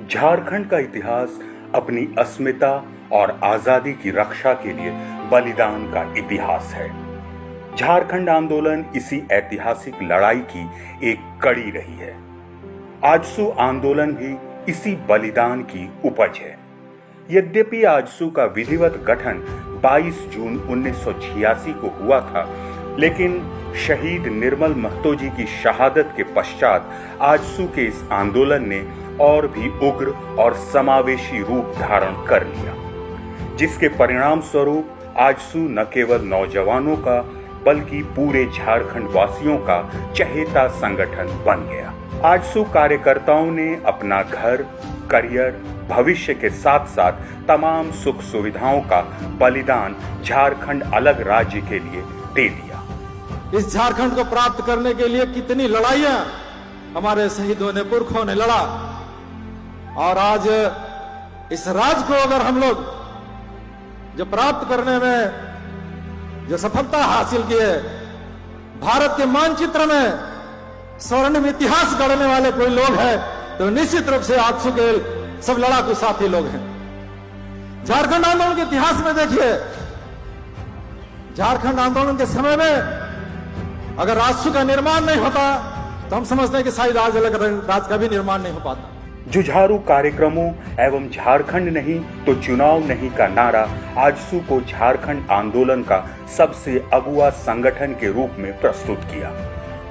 झारखंड का इतिहास अपनी अस्मिता और आजादी की रक्षा के लिए बलिदान का इतिहास है। झारखंड आंदोलन इसी ऐतिहासिक लड़ाई की एक कड़ी रही है। आजसू आंदोलन भी इसी बलिदान की उपज है। यद्यपि आजसू का विधिवत गठन 22 जून 1986 को हुआ था, लेकिन शहीद निर्मल महतो जी की शहादत के पश्चात आजसू के इस आंदोलन ने और भी उग्र और समावेशी रूप धारण कर लिया, जिसके परिणाम स्वरूप आजसू न केवल नौजवानों का बल्कि पूरे झारखंड वासियों का चहेता संगठन बन गया। आजसू कार्यकर्ताओं ने अपना घर, करियर, भविष्य के साथ साथ तमाम सुख सुविधाओं का बलिदान झारखंड अलग राज्य के लिए दे दिया। इस झारखंड को प्राप्त करने के लिए कितनी लड़ाइयां हमारे शहीदों ने, पुरखों ने लड़ा, और आज इस राज को अगर हम लोग जो प्राप्त करने में जो सफलता हासिल की है, भारत के मानचित्र में स्वर्णिम इतिहास गढ़ने वाले कोई लोग हैं तो निश्चित रूप से आजसू के सब लड़ाकू साथी लोग हैं। झारखंड आंदोलन के इतिहास में देखिए, झारखंड आंदोलन के समय में अगर आजसू का निर्माण नहीं होता तो हम समझते हैं कि शायद आज अलग राज्य का भी निर्माण नहीं हो पाता। जुझारू कार्यक्रमों एवं झारखंड नहीं तो चुनाव नहीं का नारा आजसू को झारखंड आंदोलन का सबसे अगुआ संगठन के रूप में प्रस्तुत किया।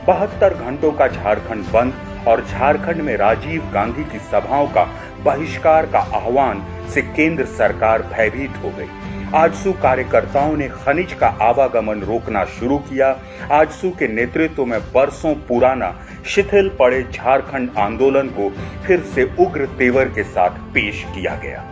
72 घंटों का झारखंड बंद और झारखंड में राजीव गांधी की सभाओं का बहिष्कार का आह्वान से केंद्र सरकार भयभीत हो गई। आजसू कार्यकर्ताओं ने खनिज का आवागमन रोकना शुरू किया। आजसू के नेतृत्व में बरसों पुराना शिथिल पड़े झारखंड आंदोलन को फिर से उग्र तेवर के साथ पेश किया गया।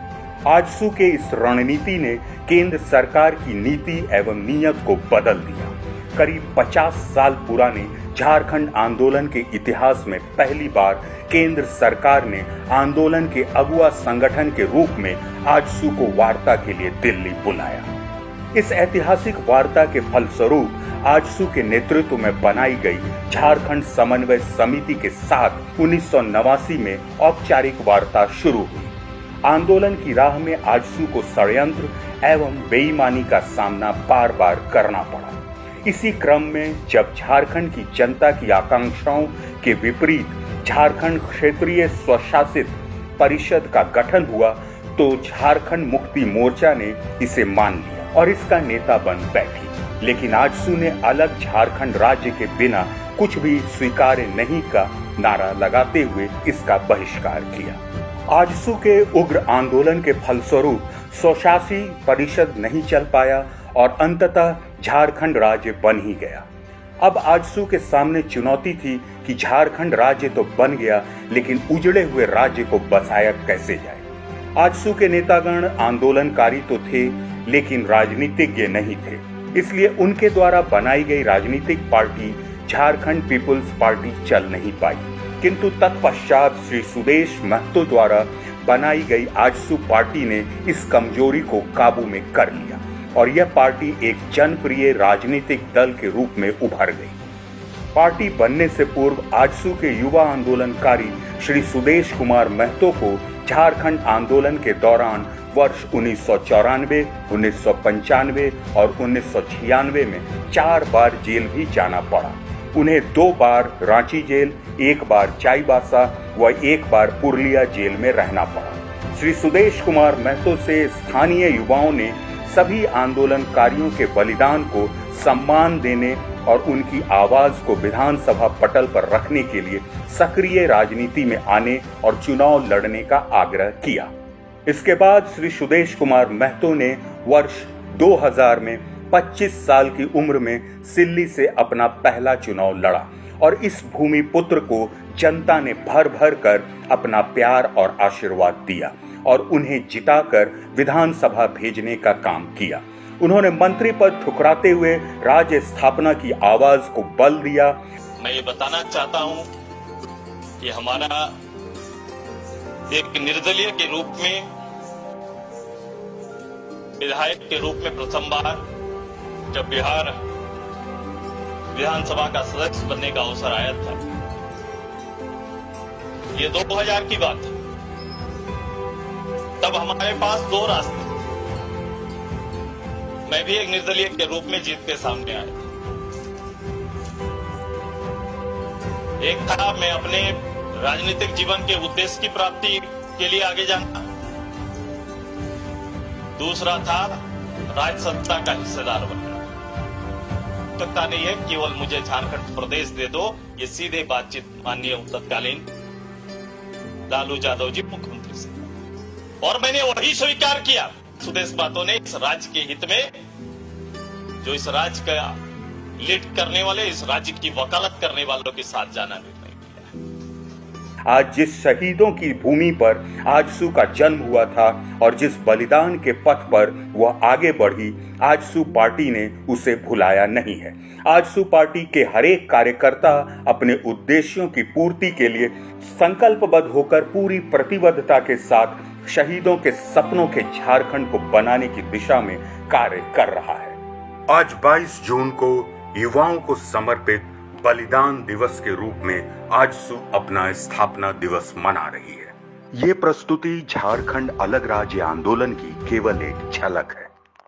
आजसू के इस रणनीति ने केंद्र सरकार की नीति एवं नीयत को बदल दिया। करीब 50 साल पुराने झारखंड आंदोलन के इतिहास में पहली बार केंद्र सरकार ने आंदोलन के अगुआ संगठन के रूप में आजसू को वार्ता के लिए दिल्ली बुलाया। इस ऐतिहासिक वार्ता के फलस्वरूप आजसू के नेतृत्व में बनाई गई झारखंड समन्वय समिति के साथ 1989 में औपचारिक वार्ता शुरू हुई। आंदोलन की राह में आजसू को षड्यंत्र एवं बेईमानी का सामना बार बार करना पड़ा। इसी क्रम में जब झारखंड की जनता की आकांक्षाओं के विपरीत झारखंड क्षेत्रीय स्वशासित परिषद का गठन हुआ तो झारखंड मुक्ति मोर्चा ने इसे मान लिया और इसका नेता बन बैठी। लेकिन आजसू ने अलग झारखंड राज्य के बिना कुछ भी स्वीकार्य नहीं का नारा लगाते हुए इसका बहिष्कार किया। आजसू के उग्र आंदोलन के फलस्वरूप स्वशासी परिषद नहीं चल पाया और अंततः झारखंड राज्य बन ही गया। अब आजसू के सामने चुनौती थी कि झारखंड राज्य तो बन गया, लेकिन उजड़े हुए राज्य को बसाया कैसे जाए। आजसू के नेतागण आंदोलनकारी तो थे, लेकिन राजनीतिज्ञ नहीं थे। इसलिए उनके द्वारा बनाई गई राजनीतिक पार्टी झारखंड पीपुल्स पार्टी चल नहीं पाई। किंतु तत्पश्चात श्री सुदेश महतो द्वारा बनाई गई आजसू पार्टी ने इस कमजोरी को काबू में कर लिया और यह पार्टी एक जनप्रिय राजनीतिक दल के रूप में उभर गई। पार्टी बनने से पूर्व आजसू के युवा आंदोलनकारी श्री सुदेश कुमार महतो को झारखंड आंदोलन के दौरान वर्ष 1994, 1995 और 1996 में 4 बार जेल भी जाना पड़ा। उन्हें 2 बार रांची जेल, 1 बार चाईबासा व 1 बार पुरलिया जेल में रहना पड़ा। श्री सुदेश कुमार महतो से स्थानीय युवाओं ने सभी आंदोलनकारियों के बलिदान को सम्मान देने और उनकी आवाज को विधानसभा पटल पर रखने के लिए सक्रिय राजनीति में आने और चुनाव लड़ने का आग्रह किया। इसके बाद श्री सुदेश कुमार महतो ने वर्ष 2000 में 25 साल की उम्र में सिल्ली से अपना पहला चुनाव लड़ा और इस भूमिपुत्र को जनता ने भर भर कर अपना प्यार और आशीर्वाद दिया और उन्हें जिताकर विधानसभा भेजने का काम किया। उन्होंने मंत्री पद ठुकराते हुए राज्य स्थापना की आवाज को बल दिया। मैं ये बताना चाहता हूं कि हमारा एक निर्दलीय के रूप में, विधायक के रूप में प्रथम बार जब बिहार विधानसभा का सदस्य बनने का अवसर आया था, ये 2000 की बात है। तब हमारे पास दो रास्ते, मैं भी एक निर्दलीय के रूप में जीत के सामने आया। एक था मैं अपने राजनीतिक जीवन के उद्देश्य की प्राप्ति के लिए आगे जाना, दूसरा था राज्य सत्ता का हिस्सेदार बनना। आवश्यकता नहीं है केवल मुझे झारखंड प्रदेश दे दो, ये सीधे बातचीत माननीय तत्कालीन लालू यादव जी मुख्यमंत्री से, और मैंने वही स्वीकार किया। सुदेश महतो ने इस राज्य के हित में, जो इस राज्य का लीड करने वाले, इस राज्य की वकालत करने वालों के साथ जाना निर्णय किया। आज जिस शहीदों की भूमि पर आजसू का जन्म हुआ था और जिस बलिदान के पथ पर वह आगे बढ़ी, आजसू पार्टी ने उसे भुलाया नहीं है। आजसू पार्टी के हर एक कार्यकर्ता अपने उद्देश्यों की पूर्ति के लिए संकल्पबद्ध होकर पूरी प्रतिबद्धता के साथ शहीदों के सपनों के झारखंड को बनाने की दिशा में कार्य कर रहा है। आज 22 जून को युवाओं को समर्पित बलिदान दिवस के रूप में आजसू अपना स्थापना दिवस मना रही है। ये प्रस्तुति झारखंड अलग राज्य आंदोलन की केवल एक झलक है।